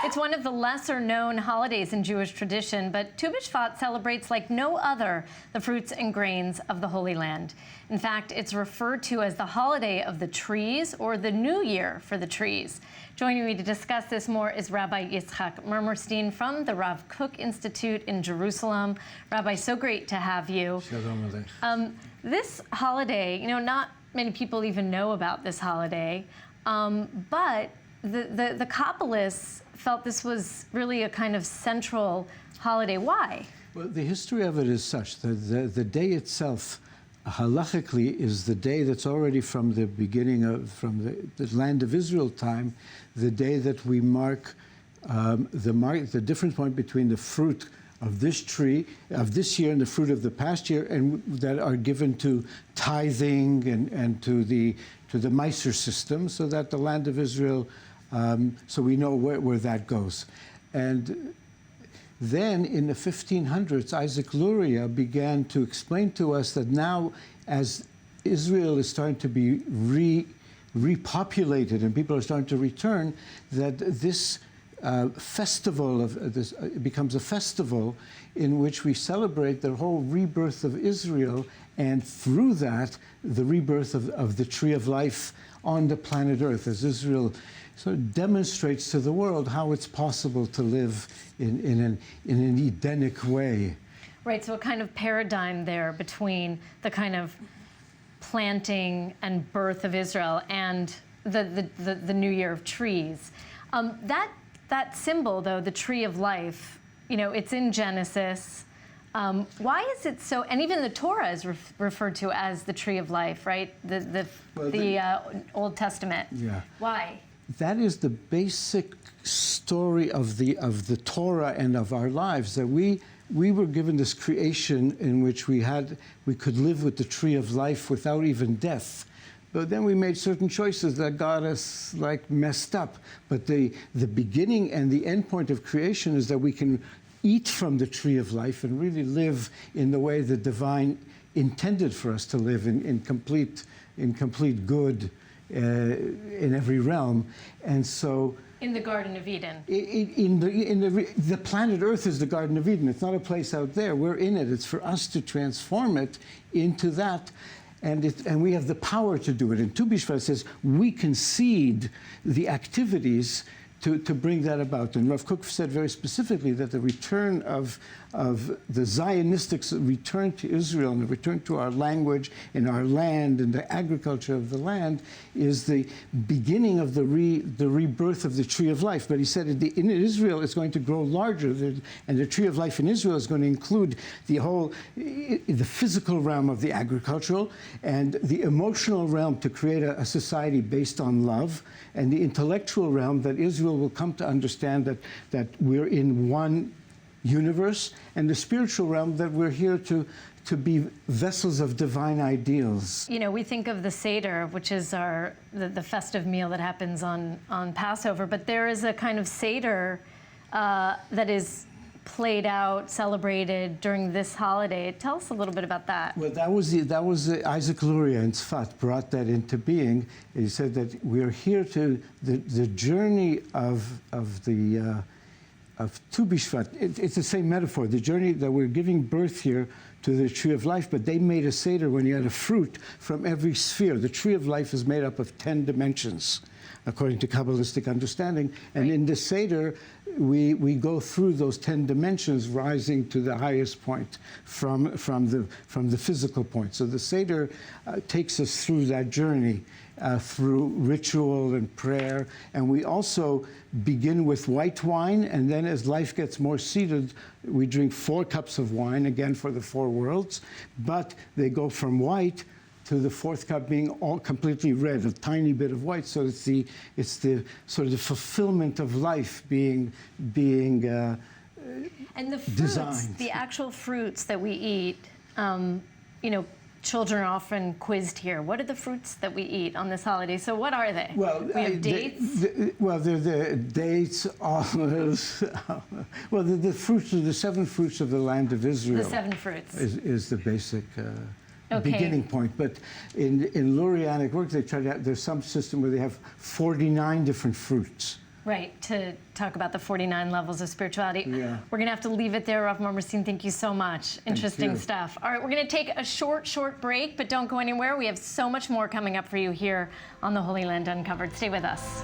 It's one of the lesser-known holidays in Jewish tradition, but Tu B'Shvat celebrates like no other the fruits and grains of the Holy Land. In fact, it's referred to as the holiday of the trees or the New Year for the trees. Joining me to discuss this more is Rabbi Yitzchak Mermerstein from the Rav Kook Institute in Jerusalem. Rabbi, so great to have you. Shalom Aleichem. This holiday, not many people even know about this holiday, but the Kabbalists felt this was really a kind of central holiday. Why? Well, the history of it is such that the day itself, halachically, is the day that's already from the beginning of, from the land of Israel time, the day that we mark the difference point between the fruit of this tree, of this year, and the fruit of the past year, and that are given to tithing and to the Meiser system, so that the land of Israel, so we know where that goes. And then in the 1500s, Isaac Luria began to explain to us that now, as Israel is starting to be repopulated and people are starting to return, that this festival of this becomes a festival in which we celebrate the whole rebirth of Israel, and through that, the rebirth of the tree of life on the planet Earth, as Israel sort of demonstrates to the world how it's possible to live in an Edenic way. Right, so a kind of paradigm there between the kind of planting and birth of Israel and the New Year of trees. That symbol, though, the tree of life, it's in Genesis. Why is it so? And even the Torah is referred to as the tree of life, right? The Old Testament. Yeah. Why? That is the basic story of the Torah and of our lives, that we were given this creation in which we could live with the tree of life without even death. But then we made certain choices that got us messed up. But the beginning and the end point of creation is that we can eat from the tree of life and really live in the way the divine intended for us to live, in complete good in every realm. And so in the Garden of Eden. The planet Earth is the Garden of Eden. It's not a place out there. We're in it. It's for us to transform it into that. And we have the power to do it. And Tu B'Shvat says we concede the activities to bring that about. And Rav Kook said very specifically that the return of the Zionistic return to Israel and the return to our language and our land and the agriculture of the land is the beginning of the rebirth of the tree of life. But he said in Israel it's going to grow larger, and the tree of life in Israel is going to include the physical realm of the agricultural and the emotional realm to create a society based on love, and the intellectual realm that Israel will come to understand that we're in one universe, and the spiritual realm that we're here to be vessels of divine ideals. We think of the Seder, which is the festive meal that happens on Passover, but there is a kind of Seder that is played out, celebrated during this holiday. Tell us a little bit about that. Well, that was Isaac Luria in Tzfat brought that into being. He said that we're here to the journey of Tu B'Shvat. It's the same metaphor. The journey that we're giving birth here to the tree of life, but they made a Seder when you had a fruit from every sphere. The tree of life is made up of 10 dimensions, according to Kabbalistic understanding. And in the Seder, we go through those 10 dimensions, rising to the highest point from the physical point. So the Seder takes us through that journey through ritual and prayer. And we also begin with white wine, and then as life gets more seated, we drink 4 cups of wine, again for the 4 worlds. But they go from white to the 4th cup being all completely red, a tiny bit of white. So it's the sort of the fulfillment of life being and the fruits, designed. The actual fruits that we eat, children are often quizzed here. What are the fruits that we eat on this holiday? So what are they? Well, we have dates? They're the dates, olives. Well, the fruits are the 7 fruits of the land of Israel. The 7 fruits. Is the basic beginning point. But in Lurianic work, there's some system where they have 49 different fruits. Right, to talk about the 49 levels of spirituality. Yeah. We're going to have to leave it there, Rav Marmerstein. Thank you so much. Interesting you. stuff. All right, we're going to take a short break, but don't go anywhere. We have so much more coming up for you here on the Holy Land Uncovered. Stay with us.